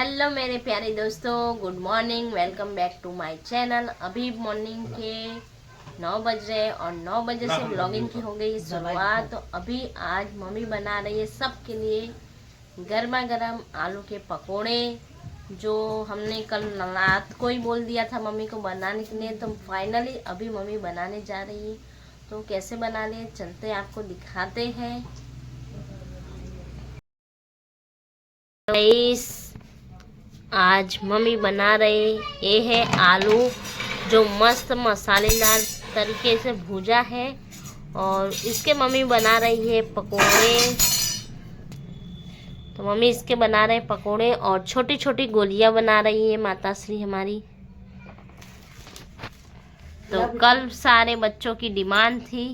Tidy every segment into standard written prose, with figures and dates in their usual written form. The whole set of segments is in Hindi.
हेलो मेरे प्यारे दोस्तों, good morning. Welcome back to my channel. अभी मॉर्निंग के 9 बज रहे और 9 बजे से ब्लॉगिंग की हो गई शुरुआत। तो अभी आज मम्मी बना रही है सबके लिए गर्मा गर्म आलू के पकोड़े, जो हमने कल रात को ही बोल दिया था मम्मी को बनाने के लिए। तो फाइनली अभी मम्मी बनाने जा रही है। तो कैसे बना ले चलते आपको दिखाते हैं। आज मम्मी बना रहे ये है आलू, जो मस्त मसालेदार तरीके से भूजा है, और इसके मम्मी बना रही है पकोड़े। तो मम्मी इसके बना रहे हैं पकोड़े और छोटी छोटी गोलियां बना रही है माता श्री हमारी। तो कल सारे बच्चों की डिमांड थी,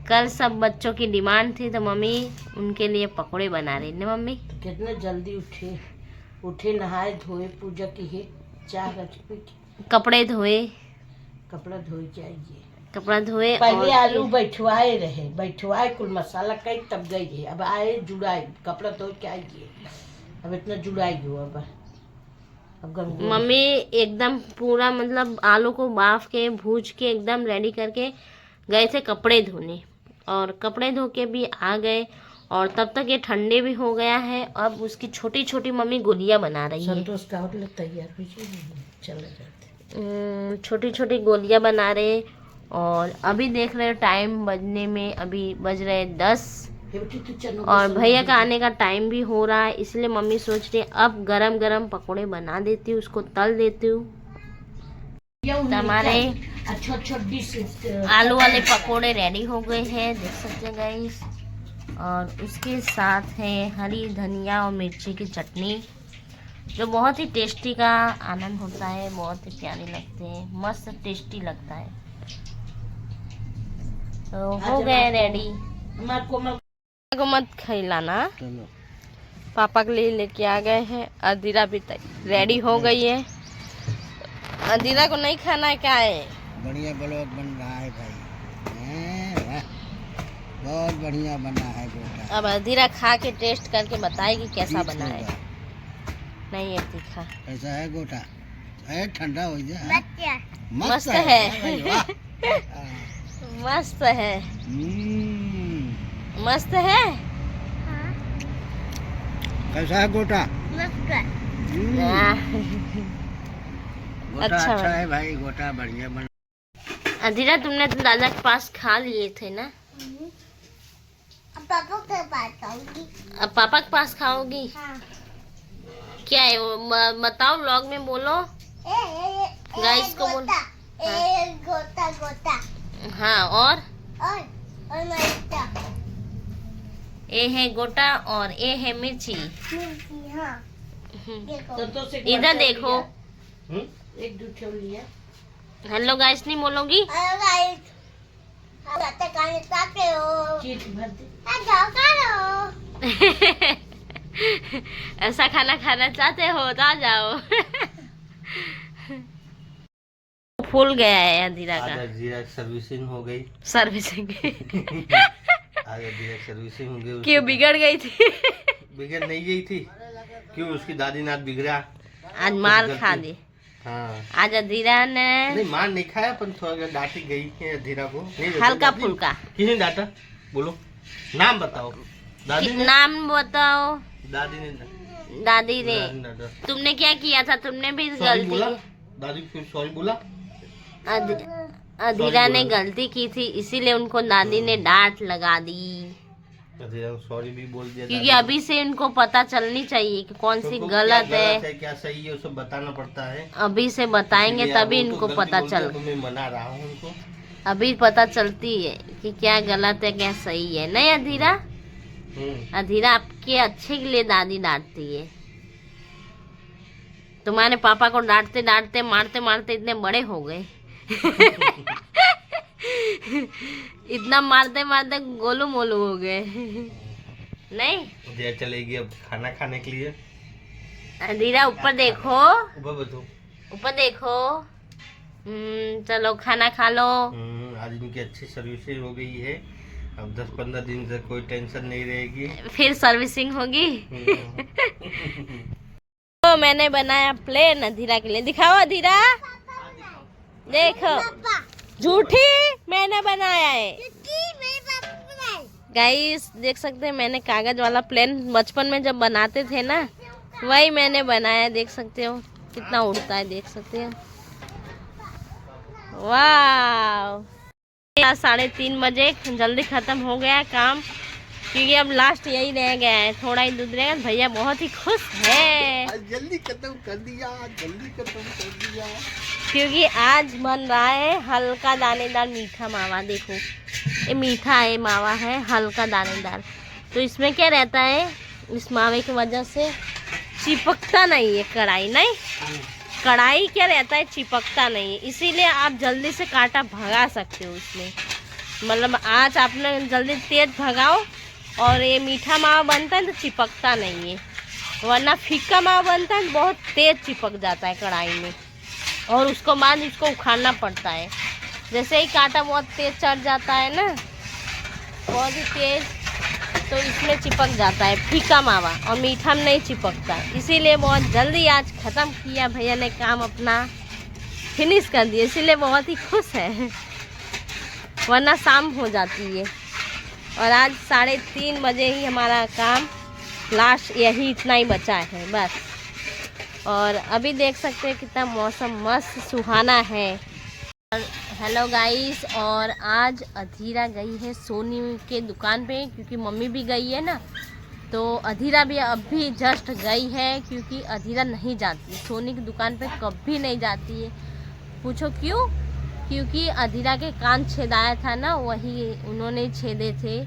कल सब बच्चों की डिमांड थी, तो मम्मी उनके लिए पकोड़े बना रही है। मम्मी कितने जल्दी उठे नहाए धोए, पूजा की है, चाय रच पी, कपड़े धोए, कपड़ा धोए जाइए, कपड़ा धोए। पहले आलू बैठवाए कुल मसाला कई तब गई है। अब आए जुड़ाए, कपड़ा धो के आइए। अब इतना जुड़ाई हो। अब मम्मी एकदम पूरा मतलब आलू को बाफ के भूज के एकदम रेडी करके गए थे कपड़े धोने, और कपड़े धो के भी आ गए, और तब तक ये ठंडे भी हो गया है। अब उसकी छोटी छोटी मम्मी गोलियां बना रही है। संतोष का आउटलेट तैयार चले जाते, छोटी छोटी गोलियां बना रहे। और अभी देख रहे हो टाइम बजने में अभी बज रहे 10, और भैया का आने का टाइम भी हो रहा है। इसलिए मम्मी सोच रही है अब गरम गरम पकोड़े बना देती हूँ, उसको तल देती हूँ। हमारे आलू वाले पकोड़े रेडी हो गए हैं, देख सकते हैं गाइस। और उसके साथ है हरी धनिया और मिर्ची की चटनी, जो बहुत ही टेस्टी का आनंद होता है, बहुत ही प्यारे लगते हैं, मस्त टेस्टी लगता है। तो हो गए रेडी। को मत खिलाना, पापा के लिए लेके आ गए हैं। अदीरा भी रेडी हो गई है। अदीरा को नहीं खाना है, क्या है? बढ़िया ब्लॉग बन रहा है भाई, बहुत बढ़िया बना है बेटा। अब अदीरा खा के टेस्ट करके बताएगी कैसा बना है। नहीं है तीखा। कैसा है गोटा? है ठंडा हो जाए। मस्त है, मस्त है, मस्त है। कैसा है गोटा? गोटा अच्छा है भाई, गोटा बढ़िया बन। अधीरा तुमने तो दादा के पास खा लिए थे ना, अब पापा के पास खाओगी? अब पापा के पास खाओगी? हाँ। क्या है वो बताओ, व्लॉग में बोलो, गाइस को बोलो। हाँ। गोटा गोटा। हाँ, और ये है गोटा और ये है मिर्ची। हाँ। इधर देखो, एक दूठे लिया। हेलो गाइस नहीं बोलोगी? ऐसा खाना खाना चाहते हो तो आ जाओ। फूल गया है अधीरा का। अधीरा सर्विसिंग हो गई। सर्विसिंग आज अधीरा सर्विसिंग हो गई। क्यों बिगड़ गई थी? बिगड़ नहीं गई थी, क्यों उसकी दादी नाथ बिगड़ा। आज मार खा दी। हाँ, आज अधीरा ने नहीं मार नहीं खाया, पर थोड़ा डांटी गई है अधीरा को। हल्का फुल्का। किसने डांटा? बोलो, नाम बताओ। दादी ने? नाम बताओ। दादी ने। दादी ने। तुमने क्या किया था? तुमने भी गलती। दादी फिर सॉरी बोला। अधीरा ने गलती की थी, इसीलिए उनको दादी ने डांट लगा दी। सॉरी भी बोल दिया, क्योंकि अभी से इनको पता चलनी चाहिए कि कौन सी गलत है, क्या सही है, सब बताना पड़ता है। अभी से बताएंगे तभी इनको पता चल। मैं मना रहा हूँ उनको, अभी पता चलती है कि क्या गलत है क्या सही है। नहीं अधीरा? अधीरा आपके अच्छे के लिए दादी डांटती है। तुम्हारे पापा को डांटते डांटते मारते मारते इतने बड़े हो गए। इतना मारते मारते गोलू मोलू हो गए। नहीं चलेगी अब खाना खाने के लिए। अधीरा ऊपर देखो, ऊपर देखो। चलो खाना खा लो। आज इनकी अच्छी सर्विसिंग हो गई है। अब 10-15 दिन से कोई टेंशन नहीं रहेगी। फिर सर्विसिंग होगी। तो मैंने बनाया प्लेन अधीरा के लिए। दिखाओ अधीरा, देखो झूठी मैंने बनाया है गाइस। देख सकते हैं मैंने कागज वाला प्लेन बचपन में जब बनाते थे ना, वही मैंने बनाया। देख सकते हो कितना उड़ता है, देख सकते हो। वाह, 3:30 बजे जल्दी खत्म हो गया काम, क्योंकि अब लास्ट यही रह गया है, थोड़ा ही दूध रहेगा। भैया बहुत ही खुश है, जल्दी खत्म कर दिया, जल्दी खत्म कर दिया, क्योंकि आज बन रहा है हल्का दानेदार मीठा मावा। देखो ये मीठा है, मावा है हल्का दानेदार। तो इसमें क्या रहता है, इस मावे की वजह से चिपकता नहीं है कढ़ाई। नहीं, कढ़ाई क्या रहता है, चिपकता नहीं है, इसीलिए आप जल्दी से कांटा भगा सकते हो इसमें। मतलब आज आपने जल्दी तेज भगाओ और ये मीठा मावा बनता है तो चिपकता नहीं है, वरना फीका मावा बनता है तो बहुत तेज चिपक जाता है कढ़ाई में, और उसको बाद इसको उखाड़ना पड़ता है। जैसे ही कांटा बहुत तेज चढ़ जाता है ना, बहुत ही तेज, तो इसमें चिपक जाता है फीका मावा, और मीठा में नहीं चिपकता। इसीलिए बहुत जल्दी आज ख़त्म किया भैया ने, काम अपना फिनिश कर दिया, इसीलिए बहुत ही खुश है, वरना शाम हो जाती है। और आज 3:30 बजे ही हमारा काम लास्ट, यही इतना ही बचा है बस। और अभी देख सकते हैं कितना मौसम मस्त सुहाना है। हेलो गाइस, और आज अधीरा गई है सोनी के दुकान पे, क्योंकि मम्मी भी गई है ना, तो अधीरा भी अभी जस्ट गई है, क्योंकि अधीरा नहीं जाती सोनी की दुकान पे, कभी नहीं जाती है। पूछो क्यों? क्योंकि अधीरा के कान छेदाया था ना, वही उन्होंने छेदे थे,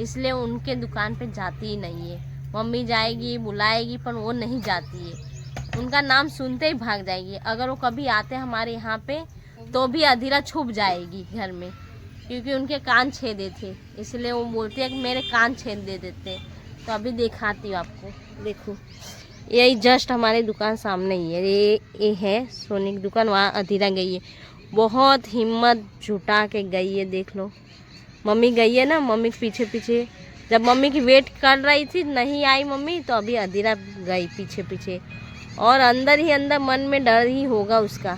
इसलिए उनके दुकान पे जाती ही नहीं है। मम्मी जाएगी बुलाएगी पर वो नहीं जाती है, उनका नाम सुनते ही भाग जाएगी। अगर वो कभी आते हमारे यहाँ पे तो भी अधीरा छुप जाएगी घर में, क्योंकि उनके कान छेदे थे, इसलिए वो बोलती है कि मेरे कान छेद दे देते। तो अभी दिखाती हूँ आपको, देखो यही जस्ट हमारे दुकान सामने ही है, ये है सोनी की दुकान, वहाँ अधीरा गई है। बहुत हिम्मत जुटा के गई है, देख लो। मम्मी गई है ना, मम्मी के पीछे पीछे, जब मम्मी की वेट कर रही थी नहीं आई मम्मी, तो अभी अधीरा गई पीछे पीछे, और अंदर ही अंदर मन में डर ही होगा उसका।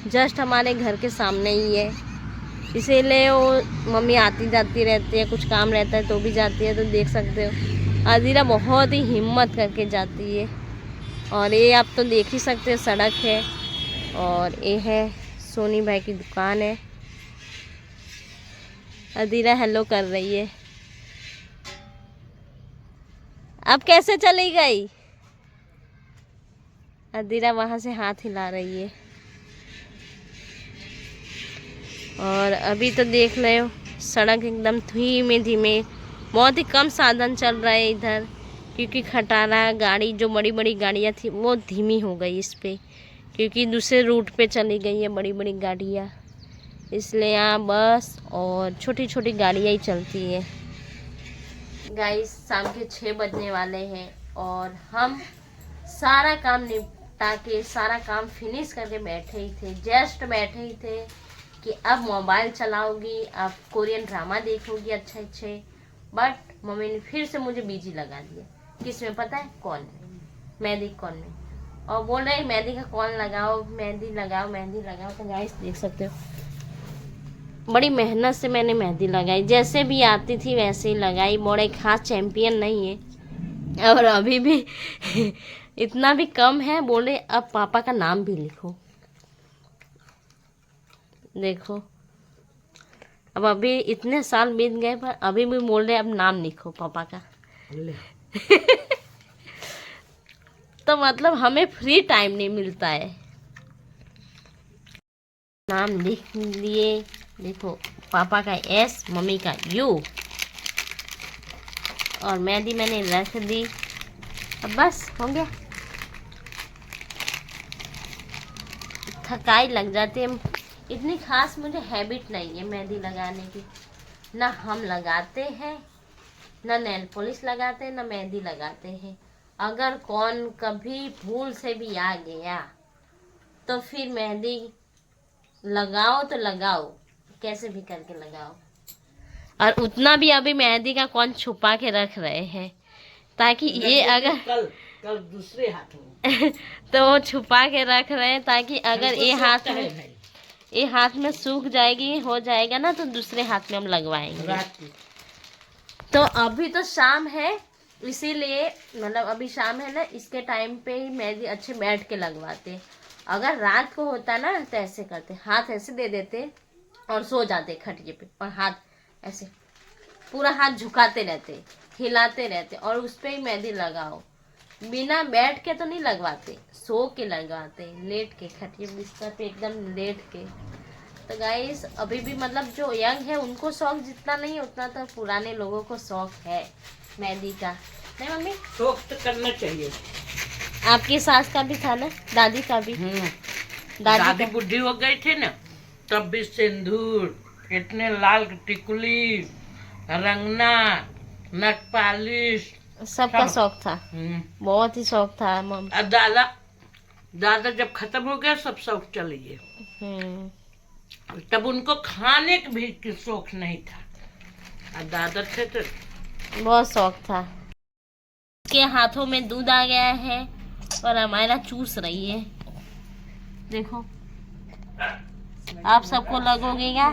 जस्ट हमारे घर के सामने ही है, इसीलिए वो मम्मी आती जाती रहती है, कुछ काम रहता है तो भी जाती है। तो देख सकते हो अधीरा बहुत ही हिम्मत करके जाती है। और ये आप तो देख ही सकते हो, सड़क है, और ये है सोनी भाई की दुकान है। अधीरा हेलो कर रही है। अब कैसे चली गई? अधीरा वहाँ से हाथ हिला रही है। और अभी तो देख रहे हो सड़क एकदम धीमे धीमे, बहुत ही कम साधन चल रहा है इधर, क्योंकि खटारा गाड़ी, जो बड़ी बड़ी गाड़ियाँ थी वो धीमी हो गई इस पे, क्योंकि दूसरे रूट पे चली गई है बड़ी बड़ी गाड़ियाँ, इसलिए यहाँ बस और छोटी छोटी गाड़ियाँ ही चलती है। गाइस शाम के 6 बजने वाले हैं, और हम सारा काम निपटा के, सारा काम फिनिश करके बैठे ही थे, जस्ट बैठे ही थे कि अब मोबाइल चलाओगी, अब कोरियन ड्रामा देखोगी अच्छे अच्छे। बट मम्मी ने फिर से मुझे बिजी लगा दिया, किस में पता है? कॉल में, मेहंदी कॉल में, और बोल रहे मेहंदी का कॉल लगाओ, मेहंदी लगाओ, मेहंदी लगाओ। तो गाइस देख सकते हो बड़ी मेहनत से मैंने मेहंदी लगाई, जैसे भी आती थी वैसे ही लगाई, बड़े खास चैंपियन नहीं है। और अभी भी इतना भी कम है, बोले अब पापा का नाम भी लिखो। देखो अब अभी इतने साल बीत गए पर अभी भी बोल रहे अब नाम लिखो पापा का। तो मतलब हमें फ्री टाइम नहीं मिलता है। नाम लिख लिए, देखो पापा का एस, मम्मी का यू, और मेहंदी मैंने रख दी। अब बस हो गया। थकाई लग जाती है, इतनी खास मुझे हैबिट नहीं है मेहंदी लगाने की, ना हम लगाते हैं, ना नेल पॉलिश लगाते हैं, ना मेहंदी लगाते हैं। अगर कौन कभी भूल से भी आ गया तो फिर मेहंदी लगाओ तो लगाओ, कैसे भी करके लगाओ। और उतना भी अभी मेहंदी का कौन छुपा के रख रहे हैं, ताकि ये अगर कल दूसरे हाथ में। तो वो छुपा के रख रहे हैं ताकि अगर हमको ये शौक हाथ है में भाई, ये हाथ में सूख जाएगी हो जाएगा ना तो दूसरे हाथ में हम लगवाएंगे। रात की। तो अभी तो शाम है इसीलिए मतलब अभी शाम है ना, इसके टाइम पे ही मेहंदी अच्छे बैठ के लगवाते। अगर रात को होता ना तो ऐसे करते, हाथ ऐसे दे देते और सो जाते खटिए पे, और हाथ ऐसे पूरा हाथ झुकाते रहते, हिलाते रहते और उस पे ही मेहंदी लगाओ। बिना बैठ के तो नहीं लगवाते, सो के लगवाते, लेट के खटिए बिस्तर पे एकदम लेट के। तो गाइस अभी भी मतलब जो यंग है उनको शौक जितना नहीं उतना तो पुराने लोगों को शौक है मेहंदी का, नहीं मम्मी? शौक तो करना चाहिए। आपकी सास का भी था ना, दादी का भी? दादी दादी का बुढ़ी हो गई थी ना, तब भी सिंदूर, इतने लाल टिकुली, रंगना, नट पालिश, सबका सब। शौक था, बहुत ही शौक था मम्मी। और दादा दादा जब खत्म हो गया सब शौक चले गए। तब उनको खाने का भी की शौक नहीं था, और दादा थे तो बहुत शौक था। के हाथों में दूध आ गया है और हमारा चूस रही है, देखो। आप सबको लगोगे क्या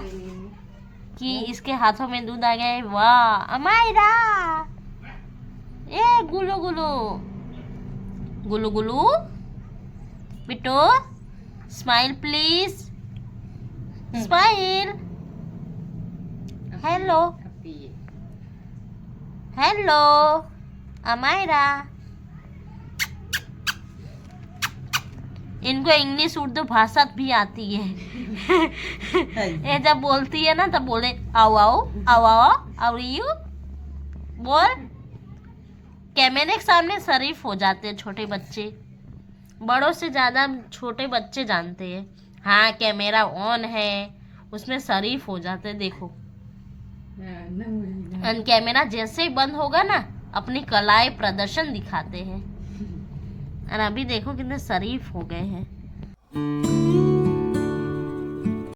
कि इसके हाथों में दूध आ गया है? वाह अमायरा, ए गुलू Gulu Gulu Gulu, Bittu smile please, smile, hello hello Amaira. इनको इंग्लिश उर्दू भाषा भी आती है। ये जब बोलती है ना तब बोले आओ आओ आओ आओ आओ यू बोल। कैमरे के सामने शरीफ हो जाते हैं छोटे बच्चे, बड़ों से ज्यादा छोटे बच्चे जानते हैं। हाँ कैमरा ऑन है उसमें शरीफ हो जाते हैं, देखो। ऑन कैमरा जैसे ही बंद होगा ना अपनी कलाएं प्रदर्शन दिखाते हैं। और अभी देखो कितने शरीफ हो गए हैं।